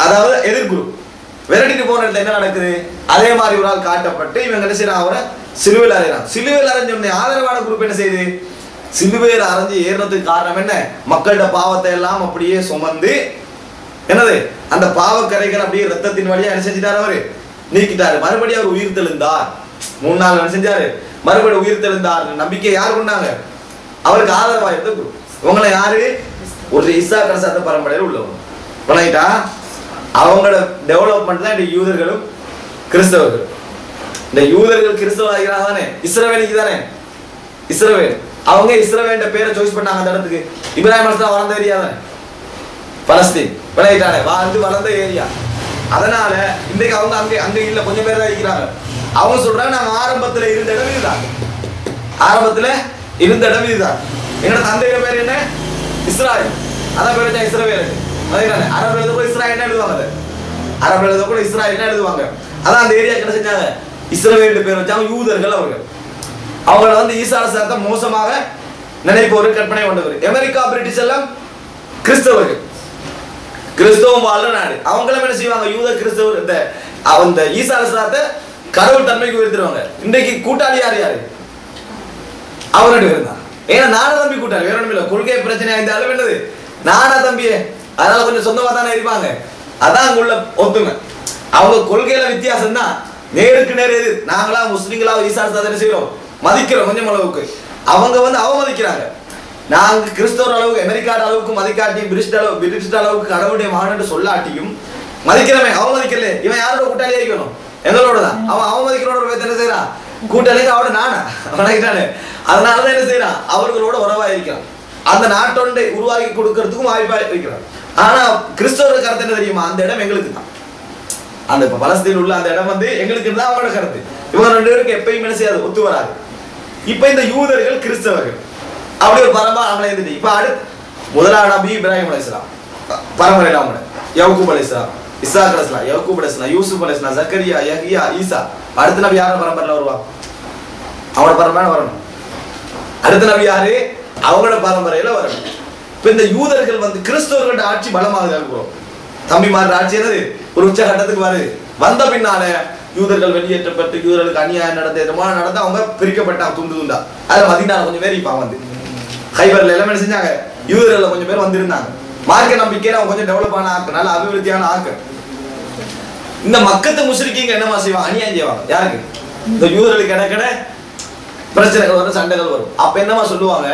அதாவது எதிர்குரு விரட்டிட்டு போன இடத்துல என்ன நடக்குது? அதே மாதிரி ஒரு ஆள் காட்டப்பட்டு இவங்க என்ன செய்யறான்? அவரை சிலுவையில் அறையறான். சிலுவையில் அரைஞ்ச ஆதரவான குரூப் என்ன செய்யுது? சிலுவையில் அரைஞ்சு ஏறினதுக்கு காரணம் என்ன? மக்களோட பாவத்தை எல்லாம் அப்படியே சுமந்து என்னது அந்த பாவக்கரைகள் அப்படியே ரத்தத்தின் வழியா என்ன செஞ்சிட்டாரு? அவரு நீக்கிட்டாரு. மறுபடியும் அவர் உயிர் தெழுந்தார். 3 நாள் என்ன செஞ்சாரு? மறுபடியும் உயிர் தெழுந்தார். நம்பிக்கை யார் கொண்டாங்க? அவருக்கு ஆதரவா இருந்த குரூப். இவங்களை யாரு? ஒரு ஈசா கரசாத்த பரம்பரையில் உள்ளவங்க. பண்ணிட்டா அவங்களோட டெவலப்மெண்ட் தான் இந்த யூதர்களும் கிறிஸ்தவர்கள். இந்த யூதர்கள் கிறிஸ்தவராகிறாங்க தானே, இஸ்ரவேலுக்கு தானே. இஸ்ரவேல் அவங்க இஸ்ரவேல் பேரை சாய்ஸ் பண்ணாங்க. அந்த இடத்துக்கு இப்ராஹிம் அலைஹிஸ்ஸலாம் வளர்ந்த ஏரியா தானே பலஸ்தீன். பண்ணிட்டானே வளர்ந்த ஏரியா. அதனால இன்றைக்கு அவங்க அங்க இல்ல, கொஞ்சம் பேர் தான் இருக்கிறாங்க. அவங்க சொல்றாங்க நாங்க ஆரம்பத்துல இருந்த இடம் இதுதான். ஆரம்பத்துல இருந்த இடம் இதுதான். என்னோட தந்தையோட பேர் என்ன? இஸ்ராயல். அதான் பேர் வச்சா இஸ்ரவேலுக்கு. அரபு எழுத கூட இஸ்ராயல் எழுதுவாங்க. அரபு எழுத கூட இஸ்ராயல் எழுதுவாங்க. அதான் அந்த ஏரியா என்ன செஞ்சாங்க? இஸ்ரவேல் பேர் வச்சாங்க. யூதர்கள் அவங்களை வந்து ஈசா அலைஹிஸ்ஸலாத்தை மோசமாக நினைப்பவர், கற்பனை கொண்டவர். அமெரிக்கா பிரிட்டிஷ் எல்லாம் கிறிஸ்தவர்கள், கிறிஸ்தவம் வாழ்ற நாடு. அவங்களும் என்ன செய்வாங்க? யூத கிறிஸ்தவர் இந்த ஈசா அலைஹிஸ்ஸலாத்தை கடவுள் தன்மைக்கு உயர்த்திடுவாங்க. இன்றைக்கு கூட்டாளி யாரு? அவரோட பேர் தான். ஏன்னா நானா தம்பி கூட்டாளி, வேற ஒன்றும் இல்லை. கொள்கை பிரச்சனை ஆயிருந்தாலும் என்னது நானா தம்பியே, அதனால கொஞ்சம் சொந்தமா தானே இருப்பாங்க. அதான் அங்க உள்ள ஒத்துமை. அவங்க கொள்கையில வித்தியாசம் தான். நேருக்கு நேர் எது? நாங்களா முஸ்லிம்களா ஈசா அலைஹிஸ்ஸலாத்தை செய்யறோம், மதிக்கிறோம் கொஞ்சம் அளவுக்கு. அவங்க வந்து அவமதிக்கிறாங்க. நாங்க கிறிஸ்தவர் அளவுக்கு அமெரிக்கா அளவுக்கு மதிக்காட்டி பிரிட்டிஷ் அளவுக்கு கடவுளுடைய மகன் சொல்லாட்டியும் மதிக்கிறமே. அவமதிக்கல. இவன் யாரோட கூட்டாளியா இருக்கணும்? எங்களோட தான். அவன் அவமதிக்கிறோட என்ன செய்யறான்? கூட்டாளிக்கு அவட நானா அவனாயிட்டானே. அதனாலதான் என்ன செய்யறான்? அவர்களோட உறவா இருக்கிறான். அந்த நாட்டோண்டை உருவாக்கி கொடுக்கறதுக்கும் வாய்ப்பா இருக்கிறான். ஆனா கிறிஸ்தவ கருத்து என்ன தெரியுமா? அந்த இடம் எங்களுக்கு தான். அந்த பலஸ்தீன் உள்ள அந்த இடம் வந்து எங்களுக்கு தான் அவங்களோட கருத்து. இவங்க 2 பேருக்கு எப்பயும் என்ன செய்யாது? ஒத்து வராது. இப்ப இந்த யூதர்கள் கிறிஸ்தவர்கள் அப்படி ஒரு பரம்பரை அவங்களே இருந்துட்டு இப்ப அடுத்து முதலாம் நபி இப்ராஹிம் அலைஹிஸ்ஸலாம் பரம்பரையில அவங்க யாக்கூப் அலைஹிஸ்ஸலாம், இஸ்ஹாக் அலைஹிஸ்ஸலாம், யாக்கூப் அலைஹிஸ்ஸலாம், யூசுப் அலைஹிஸ்ஸலாம், ஜக்கரியா, யஹ்யா, ஈசா. அடுத்த நபி யார பரம்பரையில வருவாங்க? அவங்களோட பரம்பரையில வரணும். அடுத்த நபி யாரு? அவங்களோட பரம்பரையில வரணும். இப்ப இந்த யூதர்கள் வந்து கிறிஸ்தவர்களோட ஆட்சி பலமாக இருக்கிறோம். தம்பி மாற ஆட்சி என்னது? ஒரு உச்சகட்டத்துக்கு வருது. வந்த பின்னால யூதர்கள் வெளியேற்றப்பட்டு யூதர்களுக்கு அநியாயம் நடந்து அவங்க பிரிக்கப்பட்டாங்க துண்டு துண்டா. அதுல மதீனால கொஞ்சம் பேர் இப்ப வந்து ஹைபர்ல எல்லாம் செஞ்சாங்க. யூதர்கள் கொஞ்சம் பேர் வந்திருந்தாங்க. மார்க்க நம்பிக்கையில அவங்க கொஞ்சம் டெவலப் ஆன ஆக்கு, நல்ல அபிவிருத்தியான ஆக்கு. இந்த மக்கத்து முஸ்லிக்கீங்க என்னமா செய்வாங்க? அநியாயம் செய்வாங்க. யாருக்கு? இந்த யூதர்களுக்கு இடக்கிட பிரச்சனைகள் வரும், சண்டைகள் வரும். அப்ப என்னமா சொல்லுவாங்க?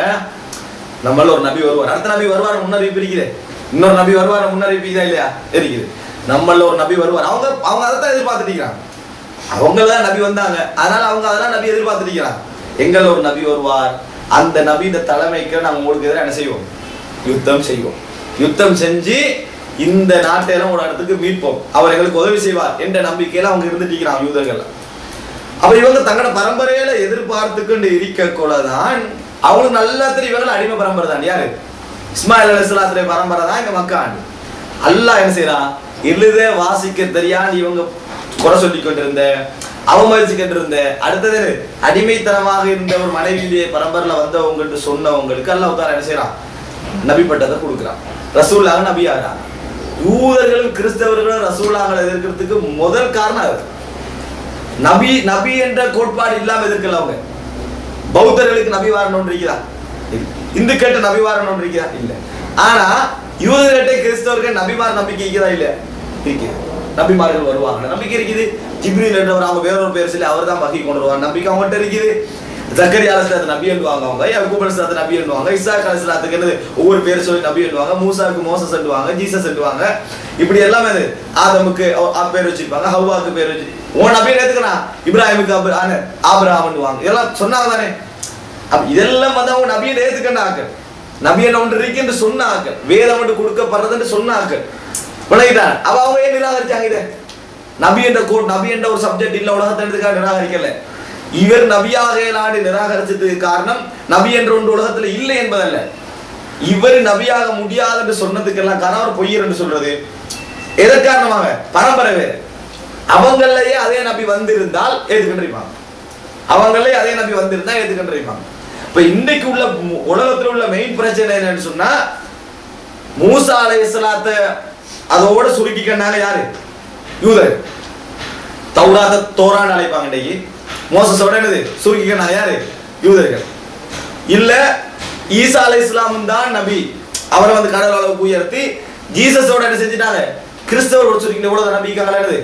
நம்மள ஒரு நபி வருவார், அடுத்த நபி வருவார், முன்னறிவிப்பு இருக்குது. இன்னொரு நபி வருவார், முன்னறிவிப்பு இல்லையா இருக்குது. நம்மள ஒரு நபி வருவார். அவங்க அதைத்தான் எதிர்பார்த்துட்டு இருக்கிறாங்க. அவங்கதான் நபி வந்தாங்க, அதனால அவங்க அதெல்லாம் நபி எதிர்பார்த்துட்டு இருக்கிறாங்க. எங்கள் ஒரு நபி வருவார், அந்த நபி இந்த தலைமைக்கு நாங்கள் உங்களுக்கு எதிராக என்ன செய்வோம்? யுத்தம் செய்வோம். யுத்தம் செஞ்சு இந்த நாட்டையெல்லாம் ஒரு இடத்துக்கு மீட்போம், அவர் எங்களுக்கு உதவி செய்வார் என்ற நம்பிக்கையில அவங்க இருந்துட்டு இருக்கிறாங்க யூதர்கள். அப்ப இவங்க தங்களோட பரம்பரையில எதிர்பார்த்துக்கொண்டு இருக்கக்கூடாதான். அவங்களுக்கு நல்லா தெரியும் இவங்க அடிமை பரம்பரை தான். யாரு? இஸ்மாயில் அலைஹிஸ்ஸலாத்துடைய பரம்பரை தான் இந்த மக்கா ஆண்டு. அல்லாஹ் என்ன செய்யறான்? எழுத வாசிக்க தெரியாது இவங்க குறை சொல்லி கொண்டிருந்த, அவமதிச்சு கொண்டிருந்த, அடுத்தது அடிமைத்தனமாக இருந்த ஒரு மனைவியுடைய பரம்பரையில வந்தவங்க சொன்னவங்களுக்கு அல்லாஹ் உத்தாரா என்ன செய்யறான்? நபி பட்டத்தை கொடுக்குறான். ரசூலாக நபி ஆகிறான். யூதர்களும் கிறிஸ்தவர்களும் ரசூலாங்களை எதிர்க்கிறதுக்கு முதல் காரணம் அது. நபி நபி என்ற கோட்பாடு இல்லாம எதிர்க்கல அவங்க. பௌத்தர்களுக்கு நபி வாரணும் இருக்கிறா, இந்துக்கிட்ட நபி வாரணும் இருக்கிறா இல்ல. ஆனா யூதர்கிட்ட கிறிஸ்தவர்கள் நபிமார் நம்பிக்கை இருக்குதா? இல்ல, இருக்கு. நபிமார்கள் வருவாங்க, நம்பிக்கை இருக்குது. ஜிப்ரீல் என்றவர் அவங்க வேறொரு பேர் சொல்லி அவர் தான் வகை கொண்டு வருவாங்க, நம்பிக்கை அவங்ககிட்ட இருக்குது. ஜக்கரியா அலைஹிஸ்ஸலாத்துக்கு நபி எழுதுவாங்க, அவங்க யாக்கூப் அலைஹிஸ்ஸலாத்துக்கு நபி எழுதுவாங்க, இஸ்ஹாக் அலைஹிஸ்ஸலாத்துக்கு ஒவ்வொரு பேர் சொல்லி நபி எழுதுவாங்க, மூசாவுக்கு மோசஸ் எழுதுவாங்க, ஜீசஸ் எழுதுவாங்க. இப்படி எல்லாமே ஆதமுக்கு பேர் வச்சிருப்பாங்க, ஹவ்வாக்கு பேர் வச்சு உன் நபி ஏத்துக்கனா இப்ராஹிமுக்கு ஆபிரகாம் இதெல்லாம் சொன்னாங்க தானே. அப்ப இதெல்லாம் வந்து அவங்க நபியை ஏத்துக்கண்ட ஆக்கள், நபி என்ன ஒன்று இருக்கு என்று சொன்ன ஆக்கள், வேதம் ஒன்று கொடுக்கப்படுறது சொன்ன ஆக்கள் விளங்கிட்டான். அப்ப அவங்க ஏன் நிராகரிச்சாங்க? இதை நபி என்ற நபி என்ற ஒரு சப்ஜெக்ட் இல்ல உலகத்தை எடுத்துக்காக நிராகரிக்கல. இவர் நபியாக நிராகரிச்சதுக்கு காரணம் நபி என்ற ஒன்று உலகத்துல இல்லை என்பதல்ல, இவர் நபியாக முடியாது என்று சொன்னதுக்கெல்லாம் காரணம் அவர் பொய்யர் என்று சொல்றது. எதற்கு காரணமாக? பரம்பரை வேறு. அவங்களே அதே நபி வந்திருந்தால் ஏற்றுக்கொண்டிருப்பாங்க, அவங்களே அதே நபி வந்திருந்தா ஏற்றுக்கொண்டிருப்பாங்க. இப்ப இன்னைக்கு உள்ள உலகத்தில் உள்ள மெயின் பிரச்சனை என்னன்னு சொன்னா, மூசா அலைஹிஸ்ஸலாத்தை அதோட சுருக்கிக்கன்னாங்க யாரு? யூதர். தௌராத்தை தோரான்னு அழைப்பாங்க இன்னைக்கு. மோசஸோட என்னது சுருக்கிக்கன்னாங்க யாரு? யூதர்கள். இல்ல ஈசா அலைஹிஸ்ஸலாம் தான் நபி, அவரை வந்து கடவுள் அளவுக்கு உயர்த்தி ஜீசஸோட என்ன செஞ்சுட்டாங்க? கிறிஸ்தவரோட சுருக்கிட்டு கூட நபிக்காங்களா என்னது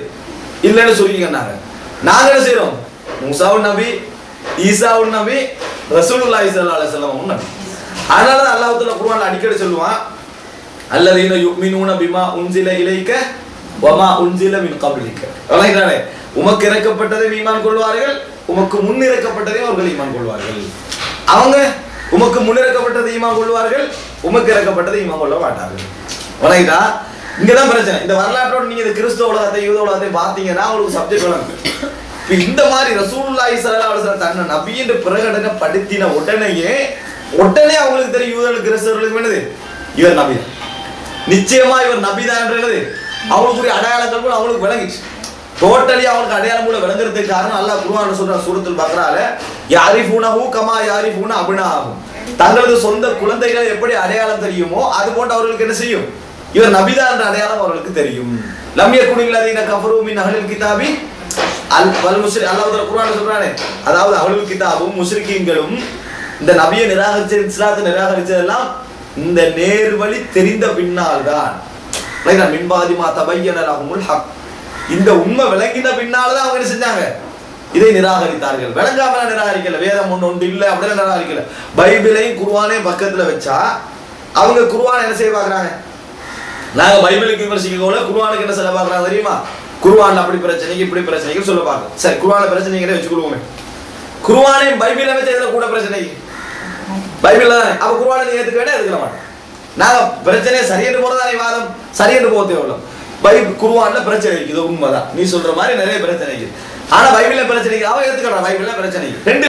இல்லைன்னு சுருக்கிக்கன்னாங்க. நாங்க என்ன செய்யறோம்? மூசாவும் நபி, ஈசாவும் நபி, ரசூலுல்லாஹி ஸல்லல்லாஹு அலைஹி வஸல்லம் நபி. அதனால தான் அல்லாஹ் தஆலா குர்ஆன்ல அடிக்கடி சொல்லுவான், அல்லதீன யுமினூன பிமா உன்சில இலைக்க வமா உன்சில மின் கப்லிக. வலைதானே உமக்கு இறக்கப்பட்டதை ஈமான் கொள்வார்கள், உமக்கு முன் இறக்கப்பட்டதை அவர்கள் ஈமான் கொள்வார்கள். அவங்க உமக்கு முன் இறக்கப்பட்டதை ஈமான் கொள்வார்கள், உமக்கு இறக்கப்பட்டதை ஈமான் கொள்ள மாட்டார்கள். வலைதா இங்கதான் பிரச்சனை. இந்த வரலாற்றோட நீங்க இந்த கிறிஸ்தவ உலகத்தை யூத உலகத்தை பார்த்தீங்கன்னா உங்களுக்கு சப்ஜெக்ட் வளர்ந்து இந்த மாதிரி ரசூலுல்லாஹி ஸல்லல்லாஹு அலைஹி வஸல்லம் தன்னை நபி என்று பிரகடனப்படுத்தின உடனே அவங்களுக்கு தெரியும் யூதர்களுக்கு கிறிஸ்தவர்களுக்கு என்னது இவர் நபி தான், நிச்சயமா இவர் நபி தான் என்றது அவங்களுக்குரிய அடையாளங்கள் கூட அவங்களுக்கு விளங்கிச்சு. டோட்டலி அவங்களுக்கு அடையாளம் கூட விளங்குறதுக்கு காரணம் அல்லாஹ் குர்ஆன்ல சொல்ற சூரத்துல் பக்ரால யாரிஃபூனஹு கமா யாரிஃபூன அப்னாஹும், தங்களது சொந்த குழந்தைகளை எப்படி அடையாளம் தெரியுமோ அது போன்று அவர்களுக்கு என்ன செய்யும்? இவர் நபிதான் என்ற அடையாளம் அவர்களுக்கு தெரியும். லம் யகுனில் லதீன கஃபரு மின் அஹ்லில் கிதாபி வல் முஸ்ரிக், அல்லாஹ் தஆலா குர்ஆன்ல சொல்றானே, அதாவது அஹ்லுல் கிதாபும் முஸ்ரிக்கீன்களும் இந்த நபியை நிராகரிச்ச இஸ்லாத்தை நிராகரிச்சதெல்லாம் இந்த நேர்வழி தெரிந்த பின்னால் தான். மின்பாதிமா தபையன லஹுமுல் ஹக், இந்த உண்மை விளங்கின பின்னால தான் அவங்க என்ன செஞ்சாங்க? இதை நிராகரித்தார்கள். விளங்காம நிராகரிக்கல, வேதம் ஒன்று இல்ல அப்படின்னு நிராகரிக்கல. பைபிளையும் குர்ஆனையும் பக்கத்துல வச்சா அவங்க குர்ஆனை என்ன செய்ய பாக்குறாங்க? நாங்க பைபிளுக்கு விமர்சிக்க போல குர்ஆனுக்கு என்ன சொல்ல பாக்குறாங்க தெரியுமா? குர்ஆன்ல அப்படி பிரச்சனைக்கு இப்படி பிரச்சனைக்கு சொல்ல பாக்க. சரி, குர்ஆன்ல பிரச்சனைகளை வச்சுக்கொள்வோமே. குர்ஆனையும் பைபிளை வச்சு எதுல கூட பிரச்சனை? பைபிள் தானே. அப்ப குர்ஆனை நீ ஏத்துக்க வேண்டாம், எடுக்க மாட்டோம். நாங்க பிரச்சனையை சரியென்று போறதானே வாதம், சரியென்று போக தேவையில்லை. பைபிள் குர்ஆன்ல பிரச்சனை இருக்குது, உண்மைதான். நீ சொல்ற மாதிரி நிறைய பிரச்சனை இருக்குது. ஆனா பைபிள்ல பிரச்சனை அவன் ஏத்துக்கிறான், பைபிள்ல பிரச்சனை ரெண்டு